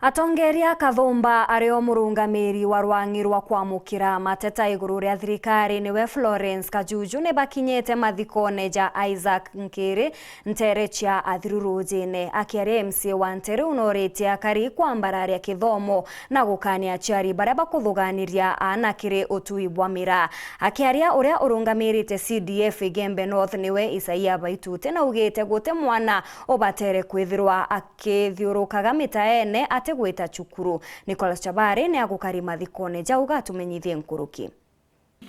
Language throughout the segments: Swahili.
Atongeria Kathumba areo murungamiri wa rwangi rwa kwamukira mateta iguru ria thirikari niwe Florence Kajuju ne bakinyete mathikone ja Isaac Nkiri nterechia athirurujine akiaria MC wa Ntere unoretia kari kwambararia kithomo na gukania aciari baria bakuthuganiria anakiri utui bwa mira akiaria uria urungamirite CDF Igembe North niwe Isaia Baitute na ugite gute mwana obatere kwithirwa akithiurukaga mitaene gwita chukuru. Nicholas Chabare ni agukari mathikone jauga tumenyithie nkuruki.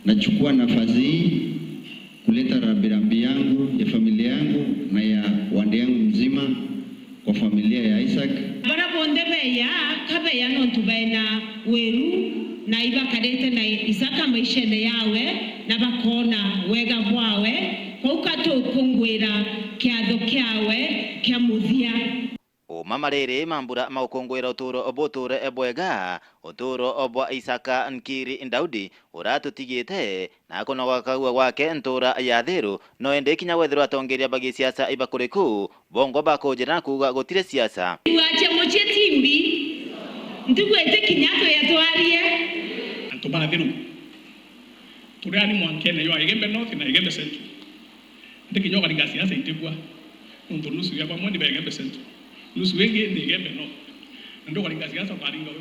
Nachukua nafasi hii kuleta rambirambi yangu ya familia yangu na ya wande yangu mzima kwa familia ya Isaac. Barabonde beya kabeya nontubaina weru na iba kadete na Isaka maishene yawe na bakona wega bwawe kwa ukato kongwera kiatho kiawe kia muthia. Mama rere mambura maukongwera uturo oboture ebwega uturo obwa Isaka Nkiri Ndaudi uratutigite na kono wakagua wake ntura ya thiru no ende kinya wethirwa atongeria bagi siasa ibakuriku bongo bakojera kuga gotire siasa wache moche timbi ndigwete kinyato ya twarie antobana thiru turani mwankene yo Igembe North na Igembe Central ndikinyoka ni siasa itigwa ntulusu ya pamwe ni Igembe Central nusu wengi ni Igembe North ndo kwa siasa baringa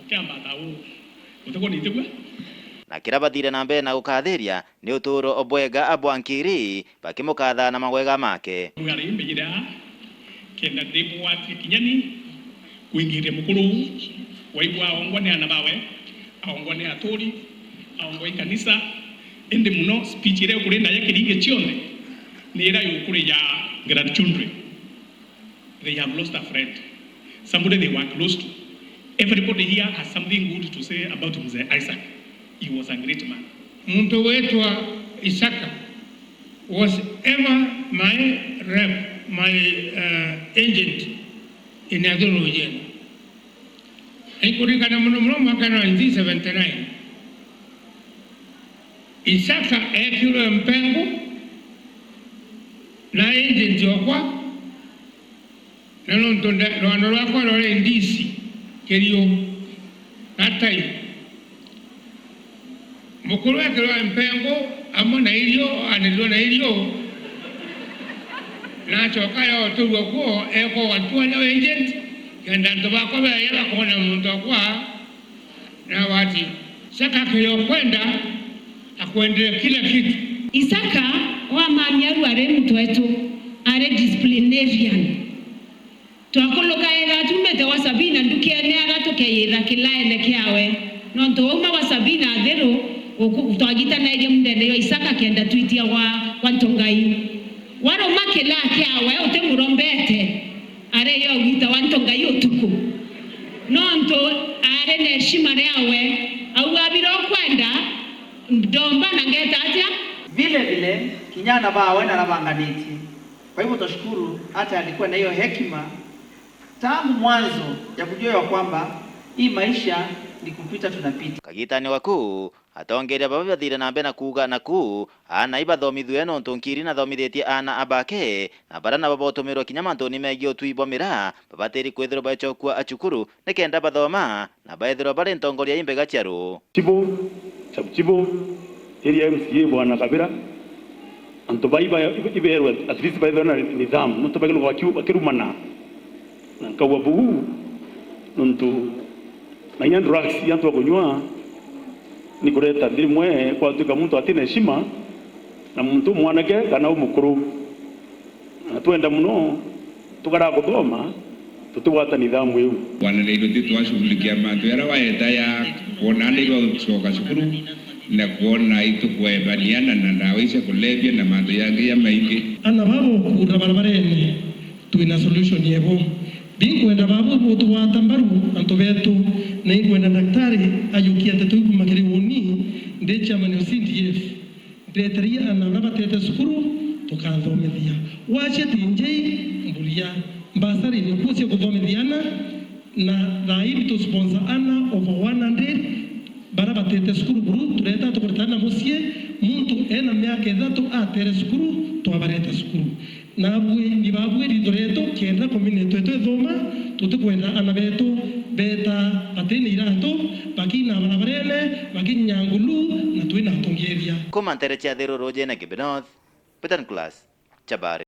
ukiambata utako nitigwa na kirabathire na mbere na gukathiria ni uturo obwega abwa Nkiri bakimukatha na magwega make ngari imegira kenda ndibu wati kinyani kuingire mukuru waigwa ongone anabawe aongone atori aongoi kanisa ende muno speech ile kuri na yakirige chionde ni ira yukuri ya grandchildren. They have lost a friend, somebody they were close to. Everybody here has something good to say about Mzee Isaac. He was a great man. Mtu wetu wa Isaka was ever my rep, my agent in Athirujine. Ikurikana muno mwaka 1979. Isaka ekiro mpengo na agent wakwa nano ntonda rwano rwakwa rore ndisi kerio atai mukuru wake rwa mpengo amona irio anelwa na irio na choka yo turwa ko eko watu na agent kenda ndo bakwa yala kona muntu kwa na wati saka kyo kwenda akwendele kila kitu. Isaka wa mamiaru are mtu wetu are disciplinarian twakoloka era tumete wa Sabina ndukene agatokeyira kilaene kiawe no ntoma wa Sabina athero twagita na ile mndene yo Isaka kenda twitia wa Ntongai waro makela kiawe utemurombete are yo gita wa Ntongai utuku no nto are ne heshima yawe au abiro kwenda ndomba na ngeta atia vile kinyana bawe na labanganiti. Kwa hivyo tushukuru hata alikuwa na hiyo hekima tangu mwanzo ya kujua kwamba hii maisha ni kupita tunapita. Kagitani waku atongeria baba bathire na mbere na kuga naku ana ibathomithwe no Nkiri na thomithetie ana abake na bara na babotomerwa kinyamantoni megi otwibwa mira babateri kwethirwa bachokwa achukuru nekenda bathoma na baethirwa bare ntongoria imbega chiaru chibo area MCA bwana Kabira antobaiba iberwa at least by the nizam no tobagelo wakirumana nkawa buhu nuntu na yan drugs yantu kunywa ni kureta ndimwe kwa tuka mtu atina heshima na mtu mwanake kana umukuru atwenda muno tukara kuthoma tutuwata nidhamu hiyo wana leo twashughulikia mambo ya waenda ya kuona ndio soka shukuru na kuona itu kuebaniana na ndaweza kulevya na mambo yangu ya maingi ana babo kura barabarene tuina solution yebo binkwenda babu butu wa tambaru antobetu na ingwenda daktari ayukia tatu kumakiri woni nde chairman wa CDF ndetria na nabatete sukuru tukathomethia wache tinje mbulia mbasari ni kusia kuthomethiana na raib to sponsor ana over 100 barabatete sukuru buru tureta tukurtana musie muntu ena miaka 3 atere sukuru twabareta cukuru nabwe nibabwe rito reto kenda komine twetu thoma tutukwenda ana betu beta atene irato bakina barabarene bakinyangulu na twina tongethia Kumantere cha Thero Roje na Gibinoth Petan Class Chabari